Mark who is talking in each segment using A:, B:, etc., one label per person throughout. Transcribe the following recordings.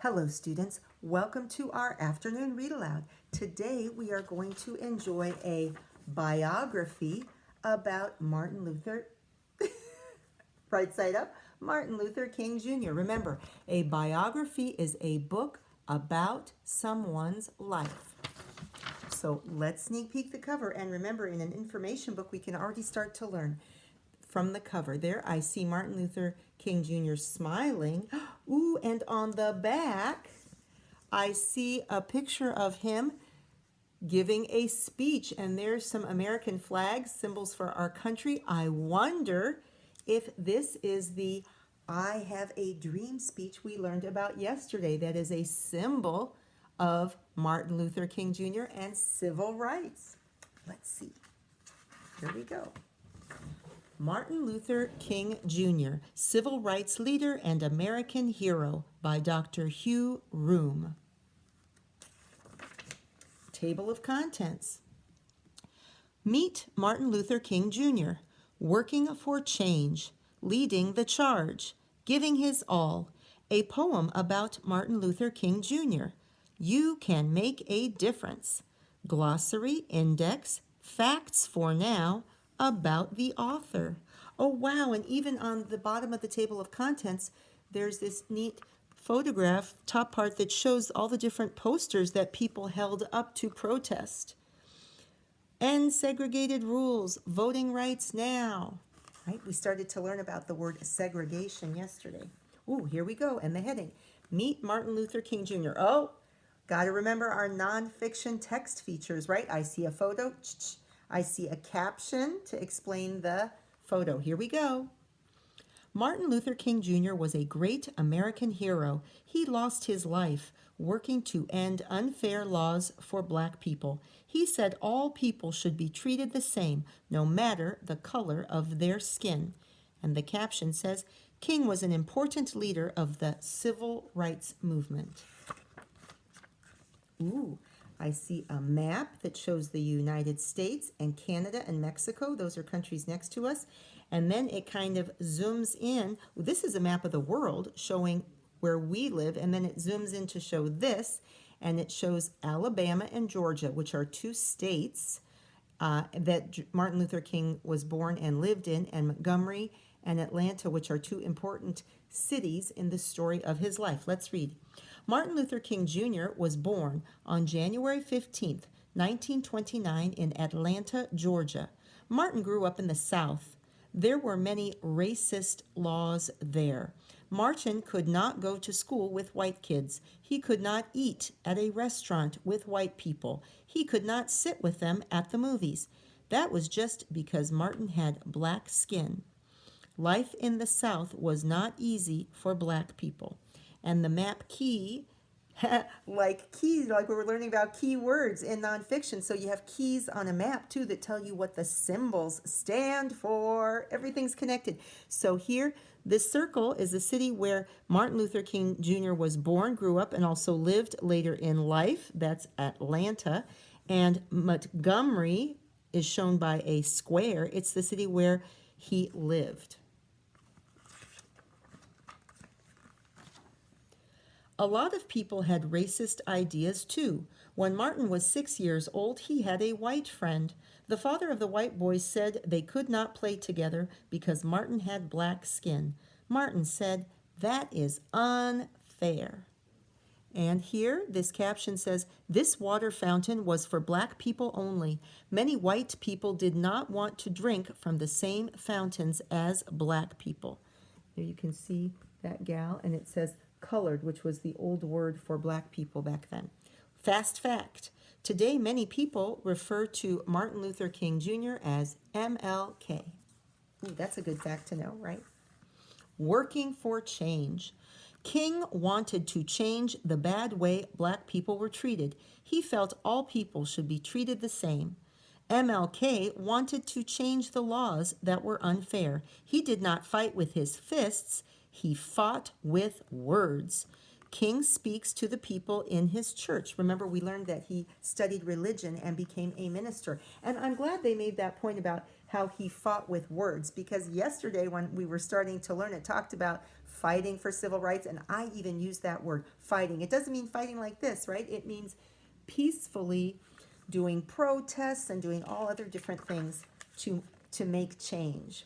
A: Hello students, welcome to our afternoon read aloud. Today we are going to enjoy a biography about Martin Luther, right side up, Martin Luther King Jr. Remember, a biography is a book about someone's life. So let's sneak peek the cover, and remember, in an information book we can already start to learn from the cover. There I see Martin Luther King Jr. smiling. Ooh, and on the back I see a picture of him giving a speech, and there's some American flags, symbols for our country. I wonder if this is the I Have a Dream speech we learned about yesterday. That is a symbol of Martin Luther King Jr. and civil rights. Let's see. Here we go. Martin Luther King Jr., Civil Rights Leader and American Hero, by Dr. Hugh, Roome. Table of Contents. Meet Martin Luther King Jr., working for change, leading the charge, giving his all. A poem about Martin Luther King Jr. You can make a difference. Glossary, index, facts for now, about the author. Oh wow, and even on the bottom of the table of contents, there's this neat photograph, top part, that shows all the different posters that people held up to protest. End segregated rules, voting rights now. Right? We started to learn about the word segregation yesterday. Ooh, here we go, and the heading, Meet Martin Luther King Jr. Oh, got to remember our nonfiction text features, right? I see a photo, I see a caption to explain the photo. Here we go. Martin Luther King Jr. was a great American hero. He lost his life working to end unfair laws for black people. He said all people should be treated the same, no matter the color of their skin. And the caption says, King was an important leader of the civil rights movement. Ooh, I see a map that shows the United States and Canada and Mexico. Those are countries next to us. And then it kind of zooms in. This is a map of the world showing where we live. And then it zooms in to show this. And it shows Alabama and Georgia, which are two states that Martin Luther King was born and lived in, and Montgomery and Atlanta, which are two important cities in the story of his life. Let's read. Martin Luther King Jr. was born on January 15th, 1929 in Atlanta, Georgia. Martin grew up in the South. There were many racist laws there. Martin could not go to school with white kids. He could not eat at a restaurant with white people. He could not sit with them at the movies. That was just because Martin had black skin. Life in the South was not easy for black people. And the map key, like we were learning about keywords in nonfiction. So you have keys on a map too that tell you what the symbols stand for. Everything's connected. So here, this circle is the city where Martin Luther King Jr. was born, grew up, and also lived later in life. That's Atlanta. And Montgomery is shown by a square. It's the city where he lived. A lot of people had racist ideas too. When Martin was 6 years old, he had a white friend. The father of the white boys said they could not play together because Martin had black skin. Martin said, "That is unfair." And here, this caption says, this water fountain was for black people only. Many white people did not want to drink from the same fountains as black people. There you can see that gal, and it says colored, which was the old word for black people back then. Fast fact. Today, many people refer to Martin Luther King Jr. as MLK. Ooh, that's a good fact to know, right? Working for change. King wanted to change the bad way black people were treated. He felt all people should be treated the same. MLK wanted to change the laws that were unfair. He did not fight with his fists. He fought with words. King speaks to the people in his church. Remember, we learned that he studied religion and became a minister. And I'm glad they made that point about how he fought with words, because yesterday when we were starting to learn, it talked about fighting for civil rights. And I even use that word, fighting. It doesn't mean fighting like this, right? It means peacefully doing protests and doing all other different things to make change.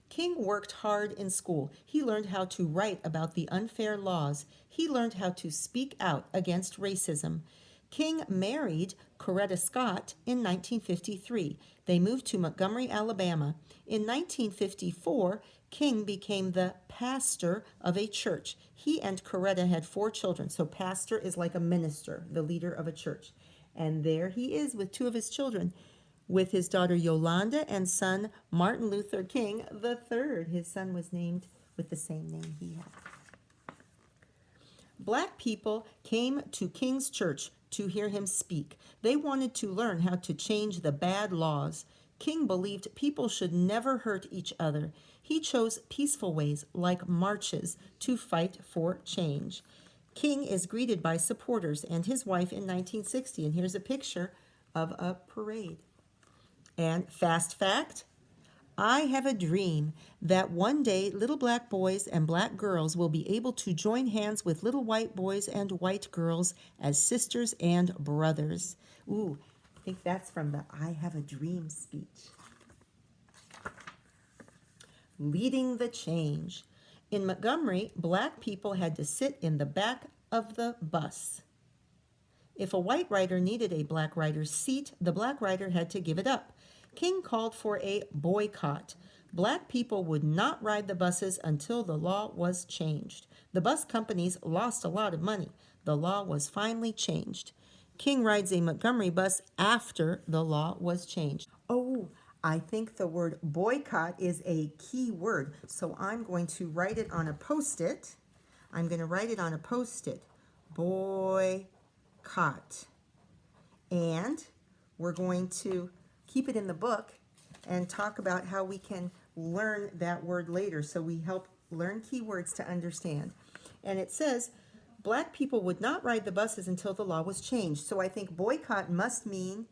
A: King worked hard in school. He learned how to write about the unfair laws. He learned how to speak out against racism. King married Coretta Scott in 1953. They moved to Montgomery, Alabama. In 1954, King became the pastor of a church. He and Coretta had 4 children. So pastor is like a minister, the leader of a church. And there he is with 2 of his children, with his daughter Yolanda and son Martin Luther King III. His son was named with the same name he had. Black people came to King's church to hear him speak. They wanted to learn how to change the bad laws. King believed people should never hurt each other. He chose peaceful ways, like marches, to fight for change. King is greeted by supporters and his wife in 1960, and here's a picture of a parade. And fast fact, I have a dream that one day little black boys and black girls will be able to join hands with little white boys and white girls as sisters and brothers. Ooh, I think that's from the I Have a Dream speech. Leading the change. In Montgomery, black people had to sit in the back of the bus. If a white rider needed a black rider's seat, the black rider had to give it up. King called for a boycott. Black people would not ride the buses until the law was changed. The bus companies lost a lot of money. The law was finally changed. King rides a Montgomery bus after the law was changed. Oh, I think the word boycott is a key word, so I'm going to write it on a Post-it. I'm going to write it on a Post-it. Boycott. And we're going to keep it in the book and talk about how we can learn that word later, so we help learn keywords to understand. And it says, black people would not ride the buses until the law was changed. So I think boycott must mean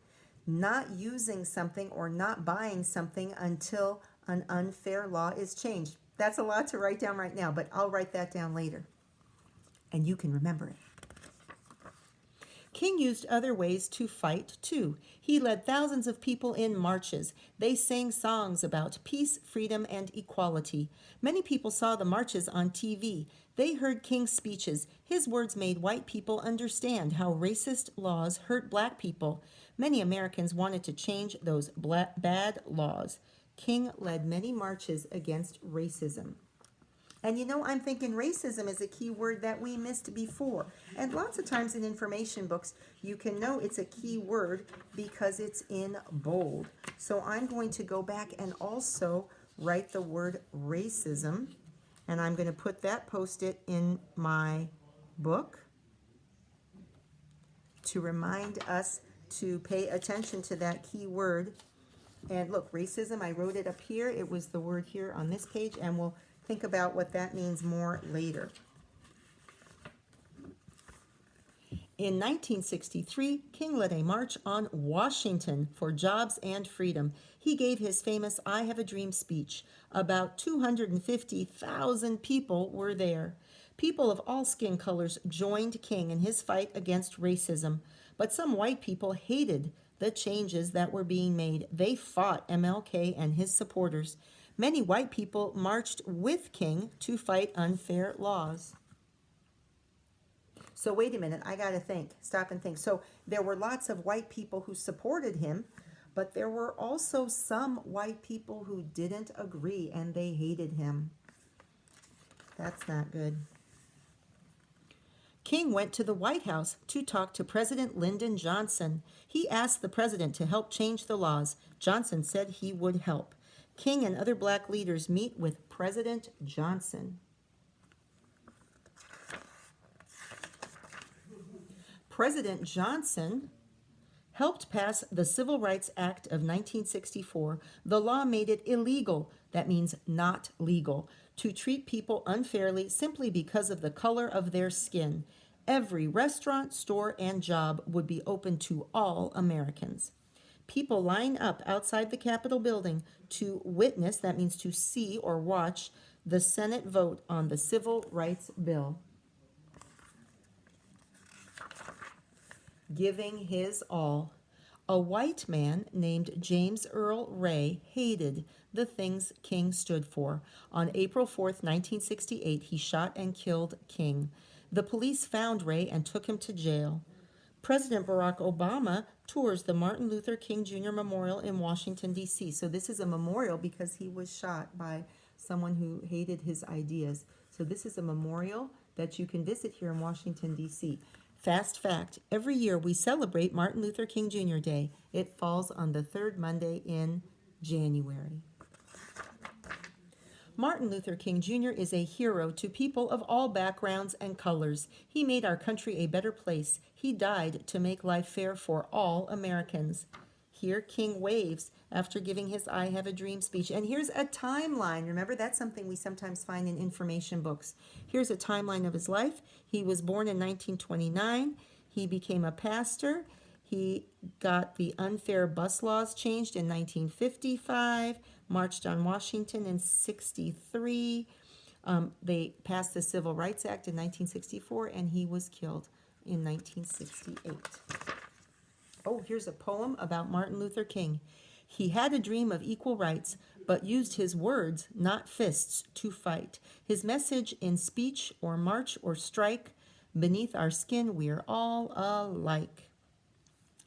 A: not using something or not buying something until an unfair law is changed. That's a lot to write down right now, but I'll write that down later. And you can remember it. King used other ways to fight, too. He led thousands of people in marches. They sang songs about peace, freedom, and equality. Many people saw the marches on TV. They heard King's speeches. His words made white people understand how racist laws hurt black people. Many Americans wanted to change those bad laws. King led many marches against racism. And you know, I'm thinking racism is a key word that we missed before. And lots of times in information books, you can know it's a key word because it's in bold. So I'm going to go back and also write the word racism. And I'm going to put that Post-it in my book to remind us to pay attention to that key word. And look, racism, I wrote it up here. It was the word here on this page, and we'll think about what that means more later. In 1963, King led a march on Washington for jobs and freedom. He gave his famous I Have a Dream speech. About 250,000 people were there. People of all skin colors joined King in his fight against racism. But some white people hated the changes that were being made. They fought MLK and his supporters. Many white people marched with King to fight unfair laws. So wait a minute, I got to think, stop and think. So there were lots of white people who supported him, but there were also some white people who didn't agree and they hated him. That's not good. King went to the White House to talk to President Lyndon Johnson. He asked the president to help change the laws. Johnson said he would help. King and other black leaders meet with President Johnson. President Johnson helped pass the Civil Rights Act of 1964. The law made it illegal, that means not legal, to treat people unfairly simply because of the color of their skin. Every restaurant, store, and job would be open to all Americans. People line up outside the Capitol building to witness, that means to see or watch, The Senate vote on the Civil Rights Bill, giving his all. A white man named James Earl Ray hated the things King stood for. On April 4th, 1968, he shot and killed King. The police found Ray and took him to jail. President Barack Obama tours the Martin Luther King Jr. Memorial in Washington, D.C. So this is a memorial because he was shot by someone who hated his ideas. So this is a memorial that you can visit here in Washington, D.C. Fast fact, every year we celebrate Martin Luther King Jr. Day. It falls on the third Monday in January. Martin Luther King Jr. is a hero to people of all backgrounds and colors. He made our country a better place. He died to make life fair for all Americans. Here King waves after giving his I Have a Dream speech. And here's a timeline. Remember, that's something we sometimes find in information books. Here's a timeline of his life. He was born in 1929. He became a pastor. He got the unfair bus laws changed in 1955, marched on Washington in 63. They passed the Civil Rights Act in 1964, and he was killed in 1968. Oh, here's a poem about Martin Luther King. He had a dream of equal rights, but used his words, not fists, to fight. His message in speech or march or strike, beneath our skin we're all alike.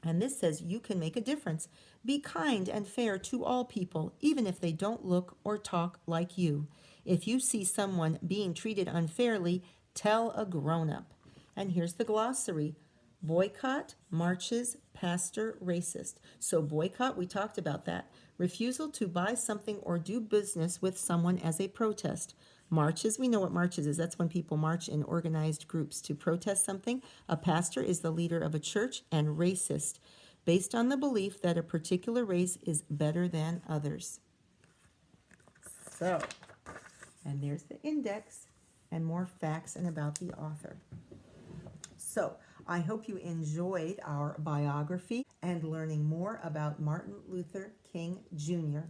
A: And this says you can make a difference. Be kind and fair to all people, even if they don't look or talk like you. If you see someone being treated unfairly, tell a grown-up. And here's the glossary. Boycott, marches, pastor, racist. So boycott, we talked about that. Refusal to buy something or do business with someone as a protest. Marches, we know what marches is. That's when people march in organized groups to protest something. A pastor is the leader of a church. And racist, based on the belief that a particular race is better than others. So, and there's the index and more facts and about the author. So, I hope you enjoyed our biography and learning more about Martin Luther King Jr.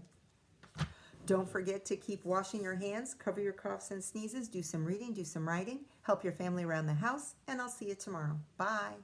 A: Don't forget to keep washing your hands, cover your coughs and sneezes, do some reading, do some writing, help your family around the house, and I'll see you tomorrow. Bye.